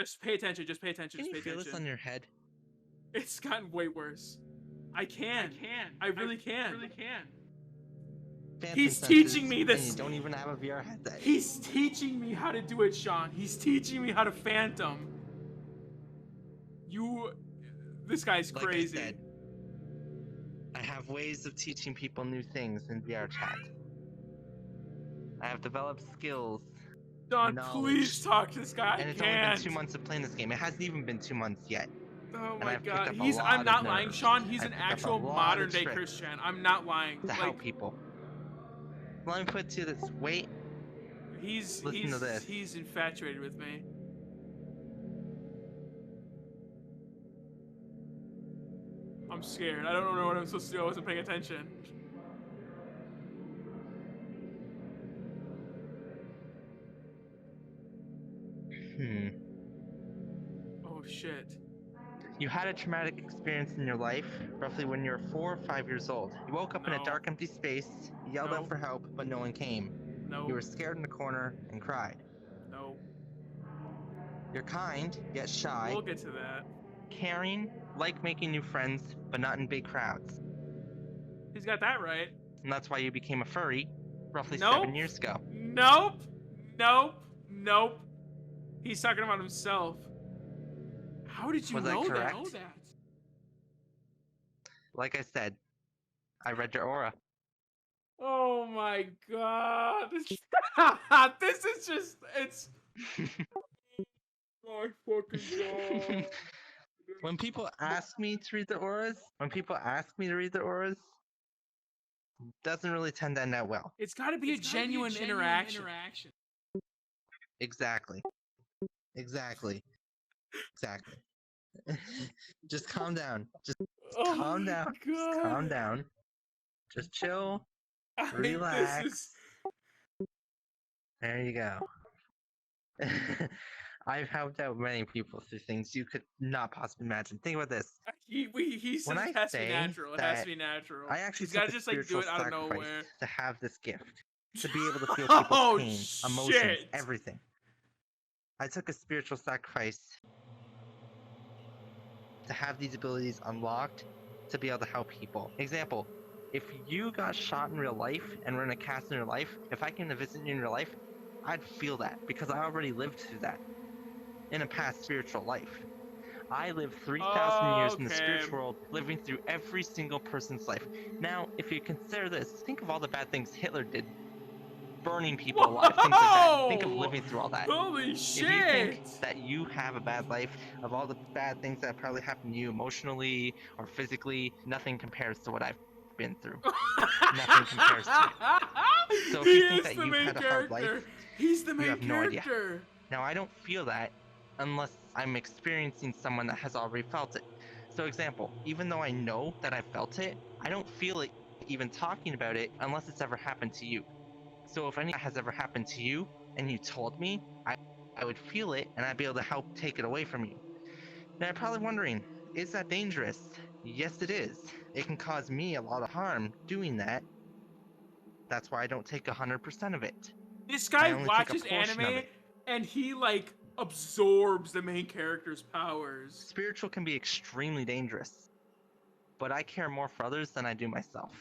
Just pay attention. Just pay attention. Can Just you pay feel attention. this on your head? It's gotten way worse. I can. I really can. Phantom He's senses, teaching me and this. you don't even have a VR headset. He's teaching me how to do it, Sean. He's teaching me how to phantom. This guy's crazy. Like I said, I have ways of teaching people new things in VR chat. I have developed skills, Sean, knowledge, please talk to this guy. and it's only been 2 months of playing this game. It hasn't even been 2 months yet. Oh And my I've picked god. up a lot I'm not of lying, nerves. Sean. He's I've an picked up a actual lot modern of day tricks Christian. I'm not lying. to help people. Let me put it to you this. Wait. Listen to this. He's infatuated with me. I'm scared. I don't know what I'm supposed to do. I wasn't paying attention. Oh shit. You had a traumatic experience in your life, roughly when you were 4 or 5 years old. You woke up in a dark, empty space, yelled out for help, but no one came. You were scared in the corner and cried. No. You're kind, yet shy. We'll get to that. Caring, like making new friends, but not in big crowds. He's got that right. And that's why you became a furry, roughly 7 years ago. Nope. He's talking about himself. How did you know that? Like I said, I read your aura. Oh my god. This is just, it's... my fucking god. When people ask me to read the auras, doesn't really tend to end out well. It's gotta be a genuine interaction. Exactly. Just calm down. Just calm down. Just calm down. Just chill. Relax. There you go. I've helped out many people through things you could not possibly imagine. Think about this. He says it has to be natural. It has to be natural. I actually He's gotta took a just like do spiritual it out of sacrifice nowhere. to have this gift. To be able to feel people's pain, emotions, everything. I took a spiritual sacrifice to have these abilities unlocked to be able to help people. Example, if you got shot in real life and were in a cast in real life, if I came to visit you in real life, I'd feel that because I already lived through that in a past spiritual life. I lived 3,000 years in the spiritual world, living through every single person's life. Now, if you consider this, think of all the bad things Hitler did. Burning people alive, things like that. Think of living through all that. Holy shit! If you think that you have a bad life, of all the bad things that probably happened to you emotionally or physically, nothing compares to what I've been through. Nothing compares to it. So if you think that you've had a hard life, you have no idea. Now, I don't feel that unless I'm experiencing someone that has already felt it. So example, even though I know that I've felt it, I don't feel it even talking about it unless it's ever happened to you. So if any has ever happened to you and you told me, I would feel it and I'd be able to help take it away from you. Now you're probably wondering, is that dangerous? Yes, it is. It can cause me a lot of harm doing that. That's why I don't take 100% of it. This guy watches anime and he like absorbs the main character's powers. Spiritual can be extremely dangerous, but I care more for others than I do myself.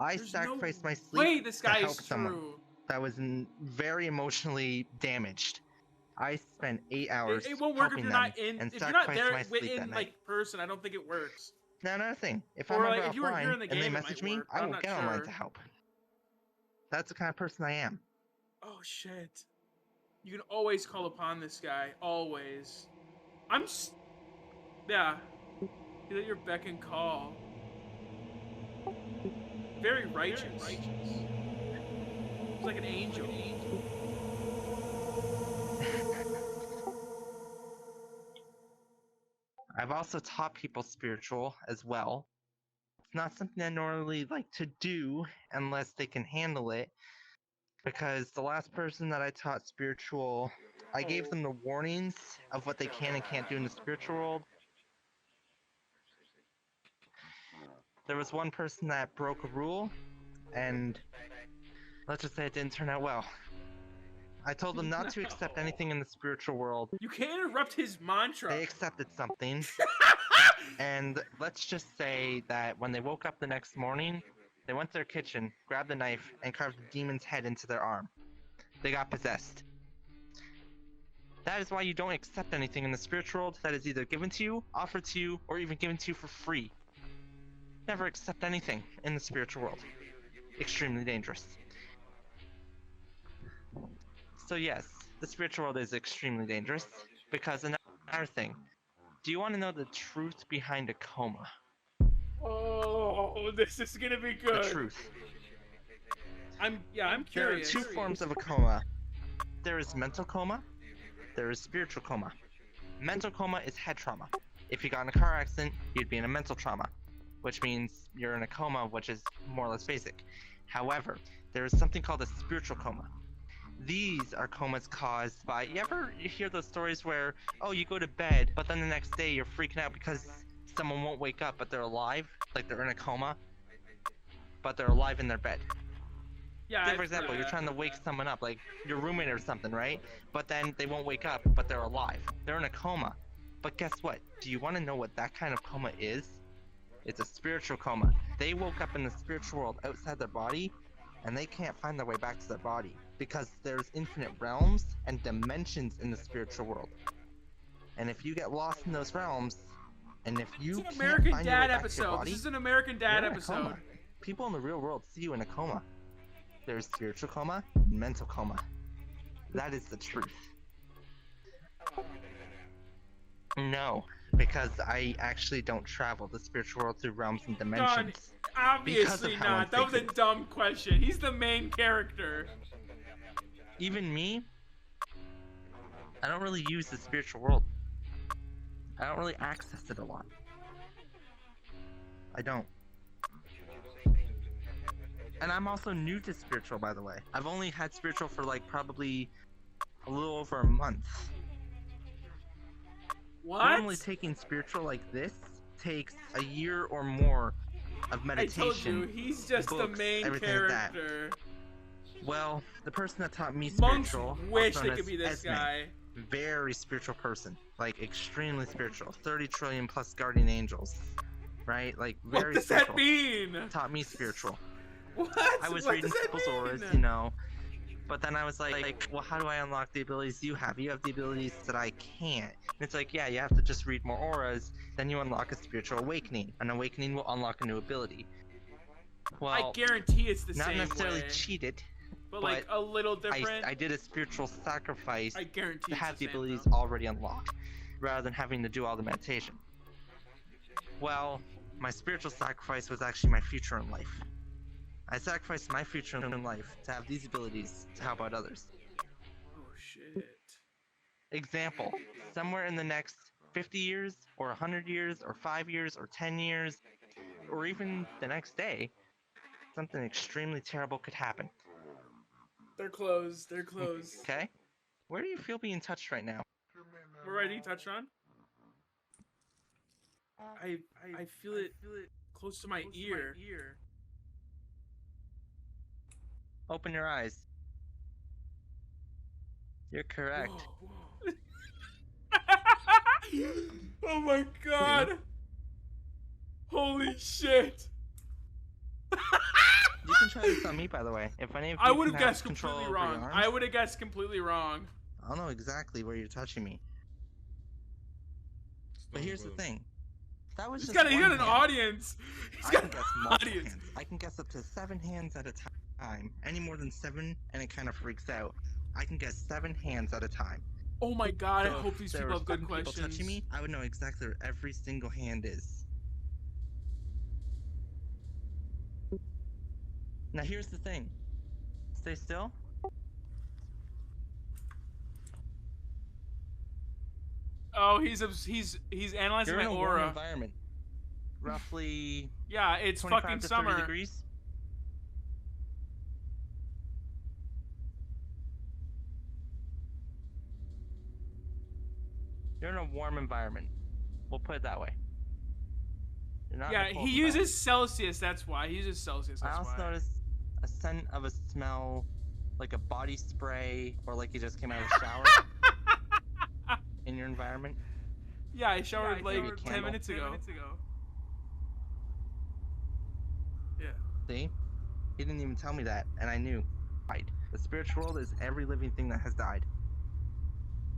I sacrificed my sleep to help someone that was very emotionally damaged. I spent 8 hours it won't work if you're not in, and if you're not there my sleep in like person. I don't think it works. Now another thing, if I'm ever offline the and they message me, I will get online to help. That's the kind of person I am. Oh shit. You can always call upon this guy. Always. Yeah. He's at your beck and call. Very righteous. He's like an angel. I've also taught people spiritual as well. It's not something I normally like to do unless they can handle it. Because the last person that I taught spiritual, I gave them the warnings of what they can and can't do in the spiritual world. There was one person that broke a rule, and let's just say it didn't turn out well. I told them not to accept anything in the spiritual world. You can't interrupt his mantra. They accepted something. And let's just say that when they woke up the next morning, they went to their kitchen, grabbed the knife, and carved the demon's head into their arm. They got possessed. That is why you don't accept anything in the spiritual world that is either given to you, offered to you, or even given to you for free. Never accept anything in the spiritual world. Extremely dangerous. So yes, the spiritual world is extremely dangerous, because another thing, do you want to know the truth behind a coma? Oh, this is gonna be good. The truth. I'm There are curious. two forms of a coma. There is mental coma, there is spiritual coma. Mental coma is head trauma. If you got in a car accident, you'd be in a mental trauma, which means you're in a coma, which is more or less basic. However, there is something called a spiritual coma. These are comas caused by, you ever hear those stories where, oh, you go to bed, but then the next day you're freaking out because someone won't wake up, but they're alive, like they're in a coma, but they're alive in their bed. Yeah. Say, for example, you're trying to wake someone up, like your roommate or something, right? But then they won't wake up, but they're alive. They're in a coma. But guess what? Do you want to know what that kind of coma is? It's a spiritual coma. They woke up in the spiritual world outside their body, and they can't find their way back to their body because there's infinite realms and dimensions in the spiritual world. And if you get lost in those realms, and if you It's an can't American find your way Dad back to your episode. body, This is an American Dad you're in a episode. coma. People in the real world see you in a coma. There's spiritual coma and mental coma. That is the truth. No, because I actually don't travel the spiritual world through realms and dimensions. Obviously Because of how I'm not. That was a thinking. dumb question. He's the main character. Even me, I don't really use the spiritual world. I don't really access it a lot. I don't. And I'm also new to spiritual, by the way. I've only had spiritual for like probably a little over a month. What? Normally taking spiritual like this takes a year or more of I meditation. told you, he's just the books, main everything like that. character. Well, the person that taught me Monks spiritual, wish also they known could as be this Esme, guy. very spiritual person, like extremely spiritual, 30 trillion plus guardian angels, right? Like What very does spiritual. that mean? Taught me spiritual. What? I was What reading does that people's auras, mean? you know, but then I was like, well, how do I unlock the abilities you have? You have the abilities that I can't. And it's like, yeah, you have to just read more auras, then you unlock a spiritual awakening. An awakening will unlock a new ability. Well, I guarantee it's the not same necessarily way, cheated. but like a little different. I did a spiritual sacrifice I guarantee to it's have the same, abilities though. already unlocked, rather than having to do all the meditation. Well, my spiritual sacrifice was actually my future in life. I sacrificed my future in life to have these abilities to help out others. Oh shit. Example, somewhere in the next 50 years, or 100 years, or 5 years, or 10 years, or even the next day, something extremely terrible could happen. They're closed. They're closed. Okay? Where do you feel being touched right now? We're ready. Touch on. I feel it close to my ear. Open your eyes. You're correct. Whoa, whoa. Oh my god! Holy shit! You can try this on me, by the way. If any of you I would can have have guessed control completely over your wrong. arms, I would have guessed completely wrong. I'll know exactly where you're touching me. But here's the thing. That was He's just got one an hand. audience. He's I got can an guess multiple audience. hands. I can guess up to 7 hands at a time. Any more than 7, and it kind of freaks out. I can guess 7 hands at a time. Oh my god! I So hope if these there people were have good 7 people questions. touching me, I would know exactly where every single hand is. Now here's the thing. Stay still. Oh, he's analyzing You're my in a warm aura. environment. Roughly Yeah, it's 25 fucking to 30 summer. degrees. You're in a warm environment. We'll put it that way. You're not in Yeah, a cold he uses Celsius. That's why he uses Celsius. I That's also why. noticed a scent of a smell like a body spray or like you just came out of the shower in your environment? Yeah, I showered like maybe 10 minutes ago. Yeah. See? He didn't even tell me that, and I knew. Right. The spiritual world is every living thing that has died.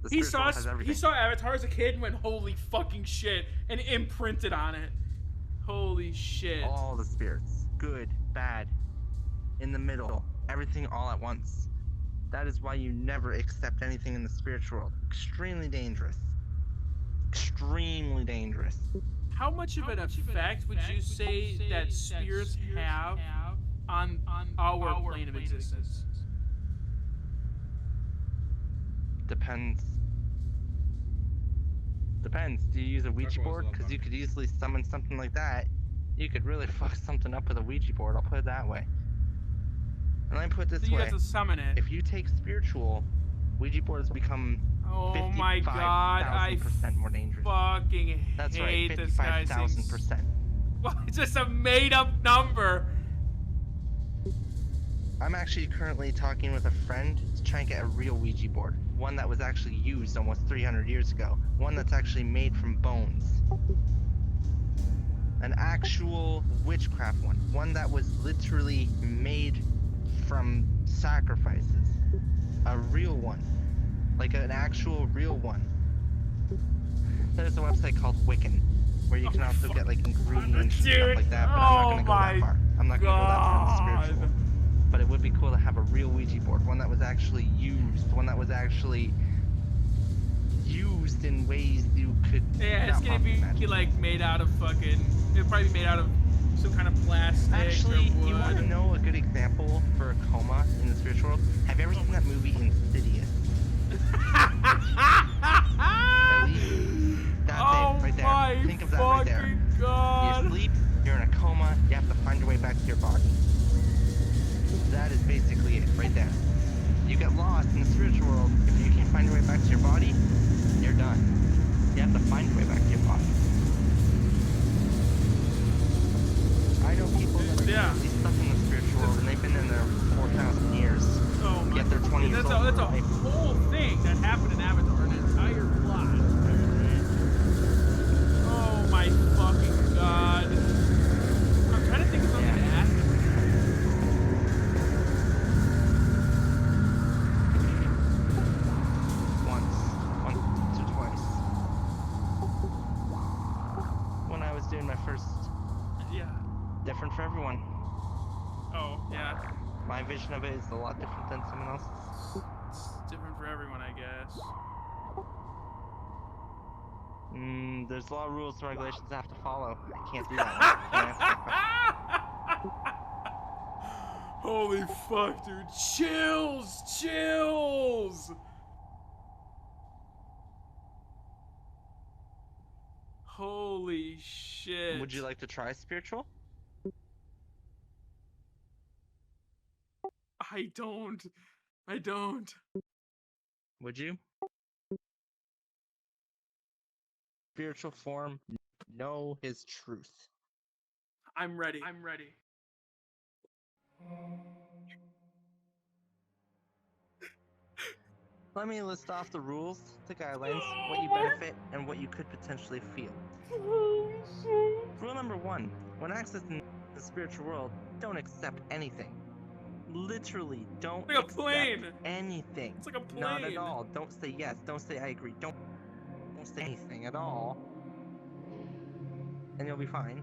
The He spiritual saw world has everything. he saw Avatar as a kid and went, holy fucking shit, and imprinted on it. Holy shit. All the spirits. Good, bad, in the middle. Everything all at once. That is why you never accept anything in the spiritual world. Extremely dangerous. Extremely dangerous. How much of an effect would you say that spirits have on our plane of existence? Depends. Depends. Do you use a Ouija board? Because you could easily summon something like that. You could really fuck something up with a Ouija board, I'll put it that way. And let me put it this So you way. have to summon it. If you take spiritual, Ouija boards become Oh my god, I 55,000% more dangerous. fucking That's right, hate this guy saying... 55,000%. Well, it's just a made-up number. I'm actually currently talking with a friend to try and get a real Ouija board. One that was actually used almost 300 years ago. One that's actually made from bones. An actual witchcraft one. One that was literally made from sacrifices. A real one. Like an actual real one. There's a website called Wiccan, where you can also get like ingredients and stuff like that, but I'm not gonna go that far. I'm not gonna go that far in the spiritual. But it would be cool to have a real Ouija board, one that was actually used, one that was actually used in ways you could. Yeah, it's gonna be like made out of fucking. It'll probably be made out of some kind of plastic. Actually, or wood. you want to know a good example for a coma in the spiritual world? Have you ever seen that movie Insidious? Elise, that's it, right there. Think of that right there. God. You sleep, you're in a coma, you have to find your way back to your body. That is basically it, right there. You get lost in the spiritual world, if you can't find your way back to your body, you're done. You have to find your way back to your body. I know people that are really stuck in the spiritual world, and they've been in there 4,000 years. Oh my. Yet they're 20 years old. That's a whole thing that happened in Avatar, an entire plot. Oh my fucking god. I'm trying to think of something to ask him. Once or twice. When I was doing my first. Yeah. Different for everyone. Oh, yeah. My vision of it is a lot different than someone else's. It's different for everyone, I guess. There's a lot of rules and regulations I have to follow. I can't do that one. I can't answer that question. Holy fuck, dude. Chills! Chills! Holy shit. Would you like to try spiritual? I don't. I don't. Would you? Spiritual form, know his truth. I'm ready. I'm ready. Let me list off the rules, the guidelines, what you benefit, and what you could potentially feel. Rule number 1. When accessing the spiritual world, don't accept anything. Literally, don't like a accept plane. anything. It's like a plane. Not at all. Don't say yes. Don't say I agree. Don't say anything at all. And you'll be fine.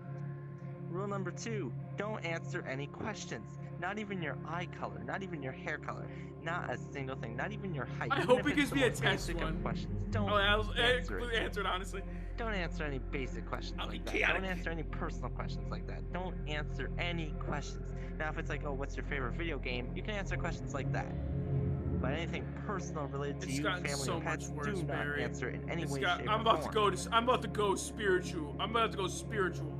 Rule number 2. Don't answer any questions. Not even your eye color. Not even your hair color. Not a single thing. Not even your height. I Even hope if it it's gives the me a most test basic of one. questions. Don't I'll answer it. answer it, honestly. Don't answer any basic questions like that. Don't answer any personal questions like that. Don't answer any questions. Now, if it's like, oh, what's your favorite video game? You can answer questions like that. But anything personal related to you, family, so or pets, much worse, do not Barry. answer it in any way, shape, I'm or about form. to go to. I'm about to go spiritual. I'm about to go spiritual.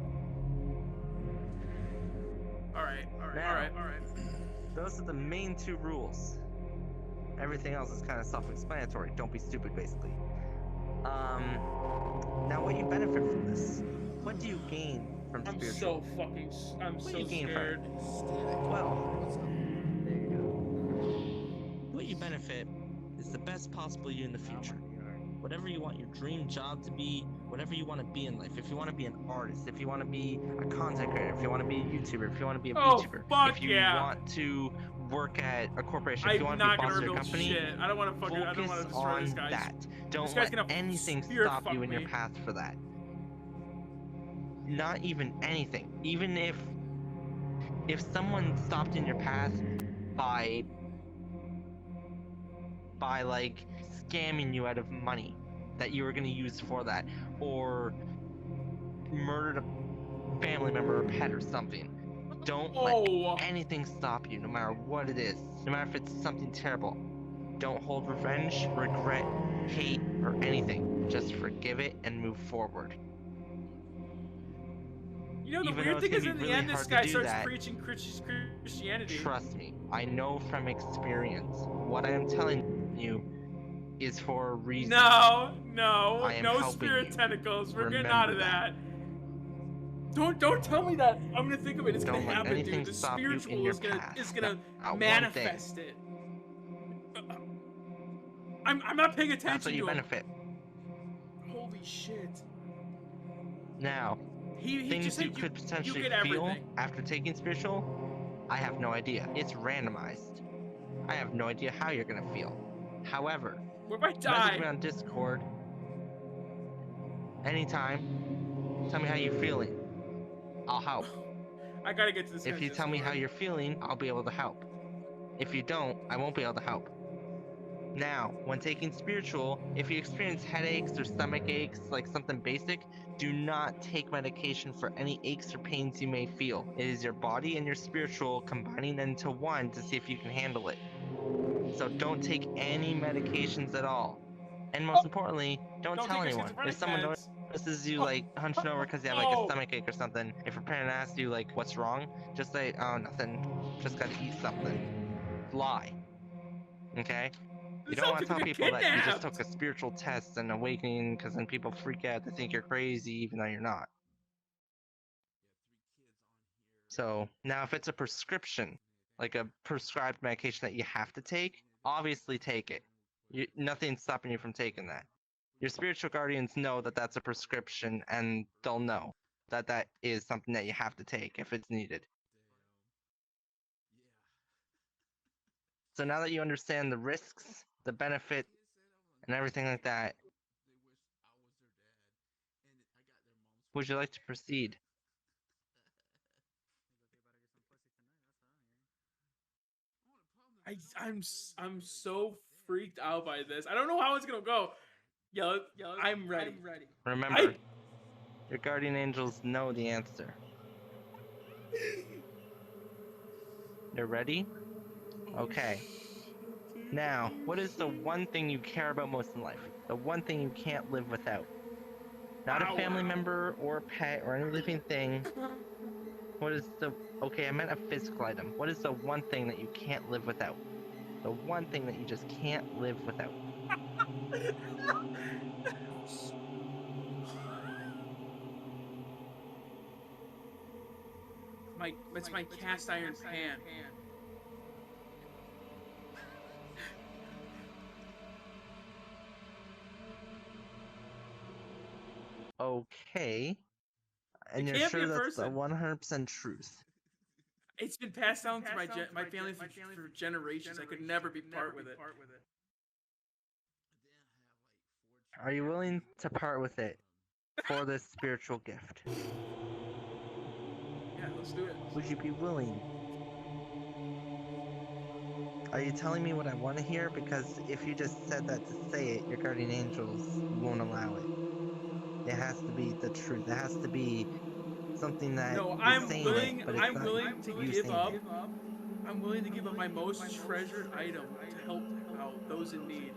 All right. Now, those are the main 2 rules. Everything else is kind of self-explanatory. Don't be stupid, basically. Now, what you benefit from this? What do you gain from spiritual? I'm What so do you gain from scared. it? Well, there you benefit is the best possible you in the future. Whatever you want your dream job to be, whatever you want to be in life. If you want to be an artist, if you want to be a content creator, if you want to be a YouTuber, if you want to be a Oh, VTuber, fuck if you yeah. want to work at a corporation, if you I'm want to be not boss gonna of your rebuild company, shit. I don't want to fucking. I don't want to focus destroy on this guy. that. Don't guy's let gonna anything spirit stop fuck you in your me. path for that. Not even anything. Even if someone stopped in your path by like scamming you out of money that you were going to use for that, or murdered a family member or pet or something, don't let anything stop you, no matter what it is, no matter if it's something terrible. Don't hold revenge, regret, hate, or anything. Just forgive it and move forward. You know, the Even weird though thing it's is, gonna in be the really end, this hard to guy do starts that, preaching Christianity. trust me, I know from experience. What I am telling you is for a reason. No, I am no helping spirit you. tentacles. We're getting Remember out of that. Don't tell me that. I'm gonna think of it. It's Don't gonna let happen, anything dude. The stop you in spiritual your is gonna path. manifest One thing. it. I'm not paying attention That's what you to him. benefit. Holy shit. Now, He things just you said could potentially get feel everything. after taking spiritual, I have no idea. It's randomized. I have no idea how you're gonna feel. However, What if I message die? me on Discord anytime. Tell me how you're feeling. I'll help. I gotta get to this. If you tell me how you're feeling, I'll be able to help. If you don't, I won't be able to help. Now, when taking spiritual, if you experience headaches or stomach aches, like something basic, do not take medication for any aches or pains you may feel. It is your body and your spiritual combining into one to see if you can handle it. So don't take any medications at all. And most importantly, don't tell take anyone. If someone notices you like hunching over because you have like a stomach ache or something, if your parent asks you like what's wrong, just say, oh, nothing, just gotta eat something. Lie. Okay? You don't want to tell people that you just took a spiritual test and awakening, because then people freak out. They think you're crazy, even though you're not. So now, if it's a prescription, like a prescribed medication that you have to take, obviously take it. Nothing's stopping you from taking that. Your spiritual guardians know that that's a prescription, and they'll know that that is something that you have to take if it's needed. So now that you understand the risks, the benefit, and everything like that, would you like to proceed? I'm so freaked out by this. I don't know how it's gonna go. Yo, I'm ready. Remember, your guardian angels know the answer. You're ready? Okay. Now, what is the one thing you care about most in life? The one thing you can't live without? Not a family member or a pet or any living thing. What is the... Okay, I meant a physical item. What is the one thing that you can't live without? The one thing that you just can't live without. It's my cast iron pan. Okay. And you're sure that's the 100% truth? It's been passed down to my family for generations. I could never be part with it. Are you willing to part with it for this spiritual gift? Yeah, let's do it. Would you be willing? Are you telling me what I want to hear? Because if you just said that to say it, your guardian angels won't allow it. It has to be the truth. It has to be something that is saying it, but it's not you saying it. I'm willing to give up my most treasured item to help out those in need.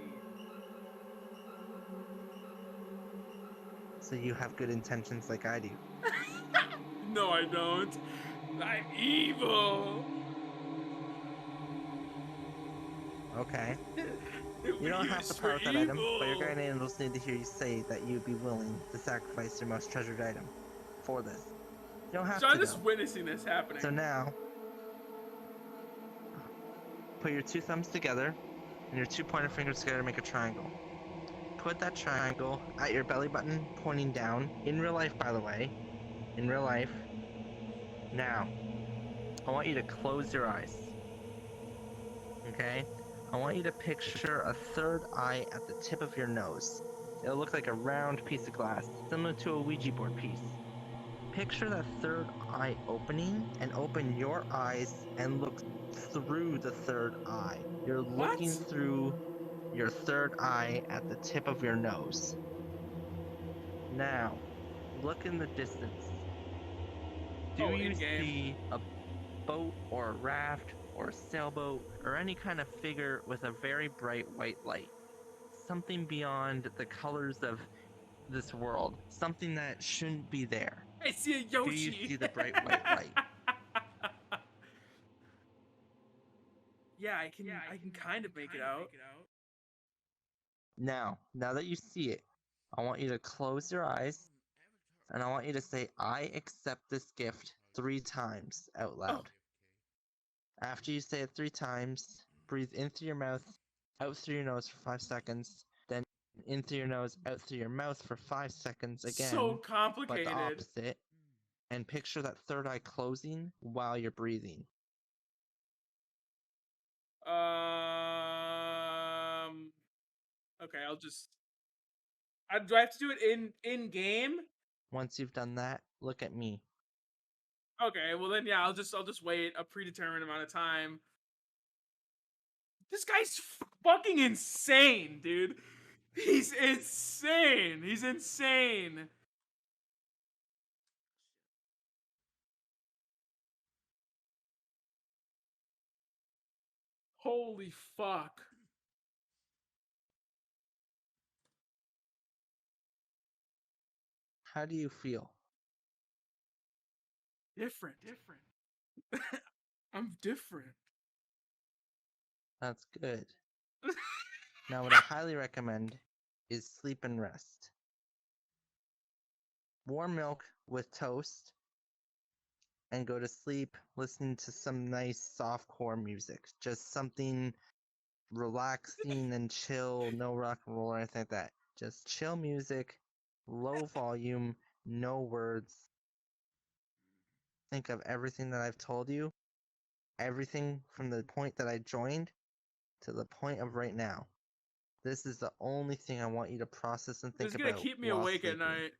So you have good intentions like I do. No, I don't. I'm evil. Okay. You don't have to part with that item, but your guardian angels need to hear you say that you'd be willing to sacrifice your most treasured item for this. You don't have to. I'm just witnessing this happening. So now, put your two thumbs together and your two pointer fingers together to make a triangle. Put that triangle at your belly button pointing down. In real life, by the way. In real life. Now, I want you to close your eyes. Okay? I want you to picture a third eye at the tip of your nose. It'll look like a round piece of glass, similar to a Ouija board piece. Picture that third eye opening and open your eyes and look through the third eye. You're What? looking through your third eye at the tip of your nose. Now, look in the distance. Do Oh, you in-game. see a boat or a raft or a sailboat or any kind of figure with a very bright white light? Something beyond the colors of this world. Something that shouldn't be there. I see a Do you Yoshi. see the bright white light? Yeah, I can kind of make it out. Now that you see it, I want you to close your eyes and I want you to say, I accept this gift 3 times out loud. After you say it 3 times, breathe in through your mouth, out through your nose for 5 seconds, then in through your nose, out through your mouth for 5 seconds again, So but complicated. the opposite. And picture that third eye closing while you're breathing. Okay, do I have to do it in game? Once you've done that, look at me. Okay, well then yeah, I'll just wait a predetermined amount of time. This guy's fucking insane, dude. He's insane. He's insane. Holy fuck. How do you feel? Different. I'm different. That's good. Now, what I highly recommend is sleep and rest. Warm milk with toast and go to sleep listening to some nice softcore music. Just something relaxing and chill, no rock and roll or anything like that. Just chill music, low volume, no words. Think of everything that I've told you, everything from the point that I joined to the point of right now. This is the only thing I want you to process and think This is gonna about keep me while awake at sleeping. night.